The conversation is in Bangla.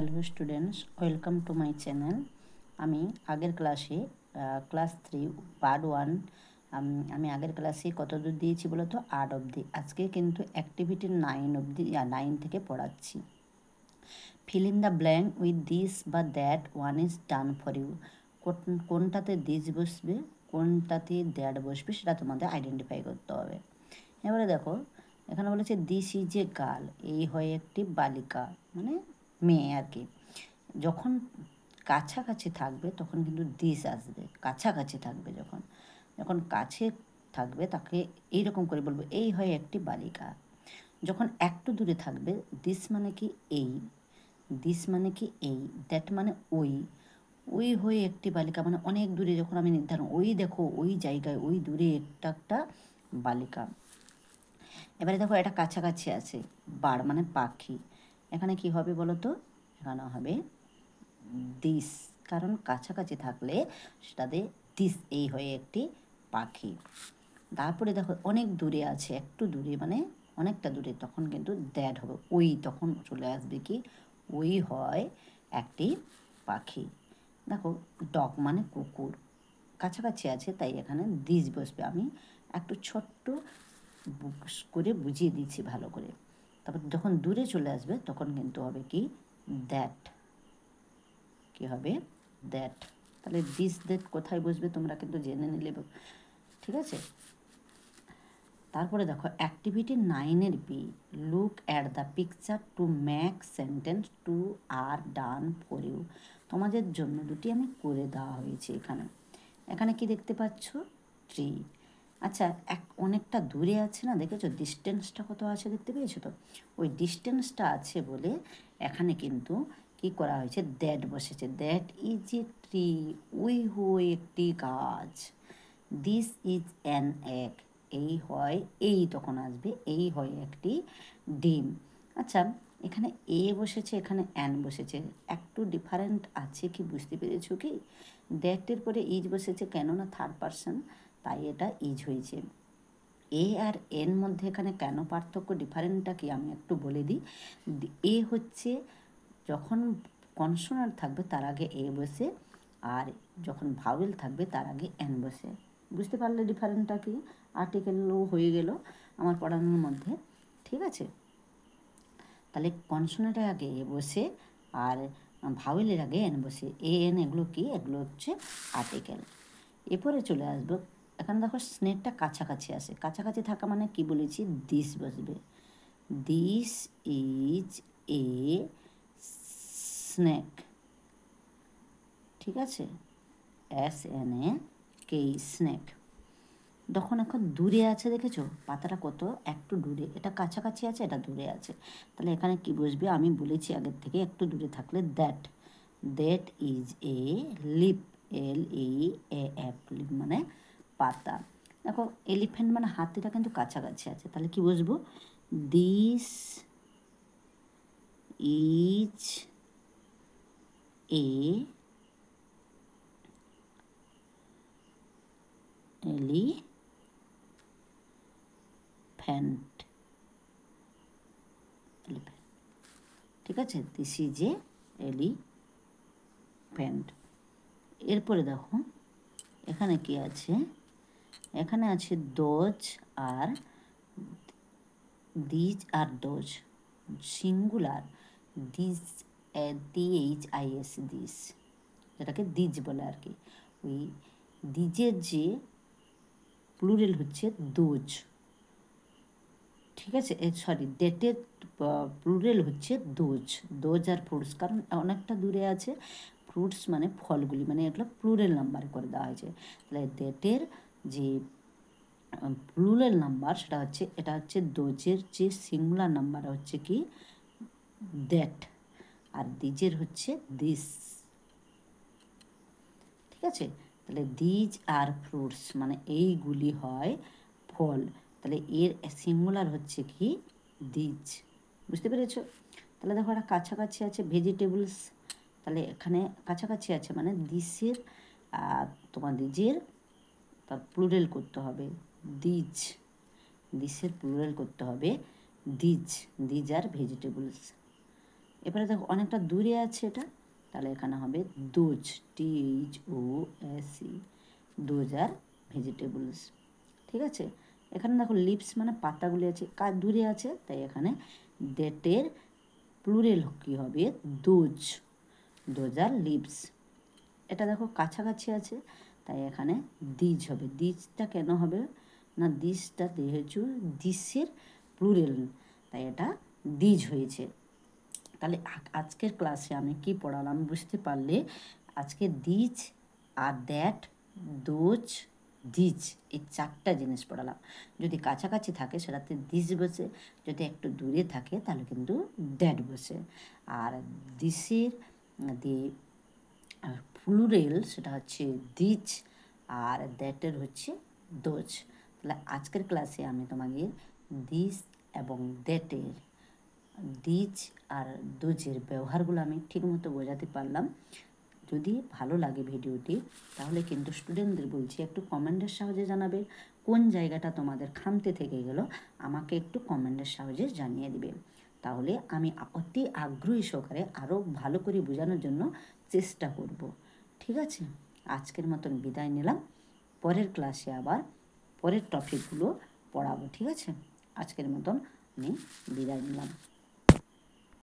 Hello students, welcome to my channel. আমি আগের ক্লাসে ক্লাস 3 পার্ট 1 আমি আগের ক্লাসে কত দূর দিয়েছি বলো তো? 8 অবধি। আজকে কিন্তু অ্যাক্টিভিটি 9 অবধি 9 থেকে পড়াচ্ছি। Fill in the blank with this বা that one is done for you. কোনটাতে দিস বসবে, কোনটাতে দ্যাট বসবে, সেটা তোমাদের আইডেন্টিফাই করতে হবে। এবারে দেখো, এখানে বলেছে দিস ইজ এ গার্ল, এই হয় একটি বালিকা, মানে মেয়ে আর কি। যখন কাছাকাছি থাকবে তখন কিন্তু দিস আসবে, কাছাকাছি থাকবে যখন যখন কাছে থাকবে তাকে এইরকম করে বলবো, এই হয় একটি বালিকা। যখন একটু দূরে থাকবে, দিস মানে কি এই, দিস মানে কি এই, দ্যাট মানে ওই, ওই হয়ে একটি বালিকা মানে অনেক দূরে। যখন আমি নির্ধারণ, ওই দেখো ওই জায়গায় ওই দূরে একটা বালিকা। এবারে দেখো এটা কাছাকাছি আছে, বার্ড মানে পাখি। এখানে কি হবে বলো তো? এখানে হবে দিস, কারণ কাছাকাছি থাকলে সেটাতে দিস, এই হয়ে একটি পাখি। তারপরে দেখো অনেক দূরে আছে, একটু দূরে মানে অনেকটা দূরে, তখন কিন্তু দ্যাট হবে, ওই, তখন চলে আসবে কি ওই হয় একটি পাখি। দেখো ডগ মানে কুকুর, কাছাকাছি আছে তাই এখানে দিস বসবে। আমি একটু ছোট্ট করে বুঝিয়ে দিচ্ছি ভালো করে। তারপর যখন দূরে চলে আসবে তখন কিন্তু হবে কি দ্যাট, কি হবে দ্যাট। তাহলে দিস দ্যাট কোথায় বসবে তোমরা কিন্তু জেনে নিলে, ঠিক আছে। তারপরে দেখো অ্যাক্টিভিটি 9-এর বি, look at the picture to make sentence two are done for you. তোমাদের জন্য দুটি আমি করে দেওয়া হয়েছে। এখানে এখানে কি দেখতে পাচ্ছ? ট্রি। আচ্ছা, অনেকটা দূরে আছে না, দেখেছো ডিস্টেন্সটা কত আছে, দেখতে পেয়েছো তো? ওই ডিস্টেন্সটা আছে বলে এখানে কিন্তু কি করা হয়েছে, দ্যাট বসেছে। দ্যাট ইজ এ ট্রি, ওই হয়ে একটি গাছ। দিস ইজ অ্যান এগ, এই হয়, এই তখন আসবে, এই হয় একটি ডিম। আচ্ছা, এখানে এ বসেছে, এখানে অ্যান বসেছে, একটু ডিফারেন্ট আছে কি বুঝতে পেরেছো কি? দ্যাটের পরে ইজ বসেছে, কেননা থার্ড পারসন, তাই এটা ইজ হয়েছে। এ আর এর মধ্যে এখানে কেন পার্থক্য, ডিফারেন্টটা কি আমি একটু বলে দিই। এ হচ্ছে যখন কনসোনান্ট থাকবে তার আগে এ বসে, আর যখন ভাওয়েল থাকবে তার আগে এন বসে। বুঝতে পারলে ডিফারেন্টটা কি? আর্টিকেলও হয়ে গেল আমার পড়ানোর মধ্যে, ঠিক আছে। তাহলে কনসোনেন্টের আগে এ বসে আর ভাওয়েলের আগে এন বসে। এ এন এগুলো কি? এগুলো হচ্ছে আর্টিকেল। এরপরে চলে আসবো, এখানে দেখো স্নেকটা কাছাকাছি আসে, কাছাকাছি থাকা মানে কি বলেছি, দিস বসবে। দিস ইজ এ স্নেক, ঠিক আছে, SNAK, স্নেক। যখন এখন দূরে আছে, দেখেছো পাতাটা কত একটু দূরে, এটা কাছাকাছি আছে, এটা দূরে আছে, তাহলে এখানে কি বসবে আমি বলেছি আগের থেকে, একটু দূরে থাকলে that. That is a leaf, LEAF, leaf মানে পাতা। দেখো এলিফ্যান্ট মানে হাতিটা কিন্তু কাছাকাছি আছে, তাহলে কি বসবো, দিস ইজ এ এলিফ্যান্ট, ঠিক আছে, দিস ইজ এ এলিফ্যান্ট। এরপরে দেখো এখানে কি আছে, এখানে আছে those are these are those, singular, these, DHIS, this, যেটাকে দিজ বলে আর কি। ওই দিজের যে প্লুরেল হচ্ছে দোজ, ঠিক আছে, সরি, ডেটের প্লুরেল হচ্ছে দোজ। দোজ আর ফ্রুটস, কারণ অনেকটা দূরে আছে, ফ্রুটস মানে ফলগুলি, মানে এগুলো প্লুরেল নাম্বার করে দেওয়া হয়েছে। তাহলে ডেটের যে প্লুরাল নাম্বার সেটা হচ্ছে, এটা হচ্ছে দোজের যে সিঙ্গুলার নাম্বার হচ্ছে কি দ্যাট, আর দিজের হচ্ছে দিস, ঠিক আছে। তাহলে দিজ আর ফ্রুটস মানে এইগুলি হয় ফল, তাহলে এর সিঙ্গুলার হচ্ছে কি দিজ, বুঝতে পেরেছো? তাহলে দেখো এটা কাছাকাছি আছে, ভেজিটেবলস, তাহলে এখানে কাছাকাছি আছে মানে দিসের তোমার দিজের প্লুরাল করতে হবে দিজ, দিসের প্লুরাল করতে হবে দিজ, দিজ আর ভেজিটেবলস। এবারে দেখো অনেকটা দূরে আছে এটা, তাহলে এখানে হবে those, THOSE, those are vegetables. ঠিক আছে, এখানে দেখো লিভস মানে পাতাগুলি আছে, কার দূরে আছে, তাই এখানে ডেটের প্লুরেল কী হবে, দোজ, দোজ আর লিভস। এটা দেখো কাছাকাছি আছে, তাই এখানে দিজ হবে। দিজটা কেন হবে না, দিজটা যেহেতু দিসের প্লুরেল, তাই এটা দিজ হয়েছে। তাহলে আজকের ক্লাসে আমি কি পড়ালাম বুঝতে পারলে, আজকে these are that, those, these, এই 4টা জিনিস পড়ালাম। যদি কাছাকাছি থাকে সেটাতে দিজ বসে, যদি একটু দূরে থাকে তাহলে কিন্তু দ্যাট বসে। আর দিসের দি প্লুরেল সেটা হচ্ছে দিজ, আর দ্যাটের হচ্ছে দোজ। তাহলে আজকের ক্লাসে আমি তোমাকে দিস এবং দ্যাটের, দিজ আর দোজের ব্যবহারগুলো আমি ঠিকমতো বোঝাতে পারলাম। যদি ভালো লাগে ভিডিওটি, তাহলে কিন্তু স্টুডেন্টদের বলছি একটু কমেন্টের সাহায্যে জানাবে কোন জায়গাটা তোমাদের খামতে থেকে গেল, আমাকে একটু কমেন্টের সাহায্যে জানিয়ে দিবে। তাহলে আমি অতি আগ্রহী সহকারে আরও ভালো করে বোঝানোর জন্য চেষ্টা করব। ঠিক আছে, আজকের মতন বিদায় নিলাম। পরের ক্লাসে আবার পরের টপিকগুলো পড়াবো। ঠিক আছে, আজকের মতন আমি বিদায় নিলাম।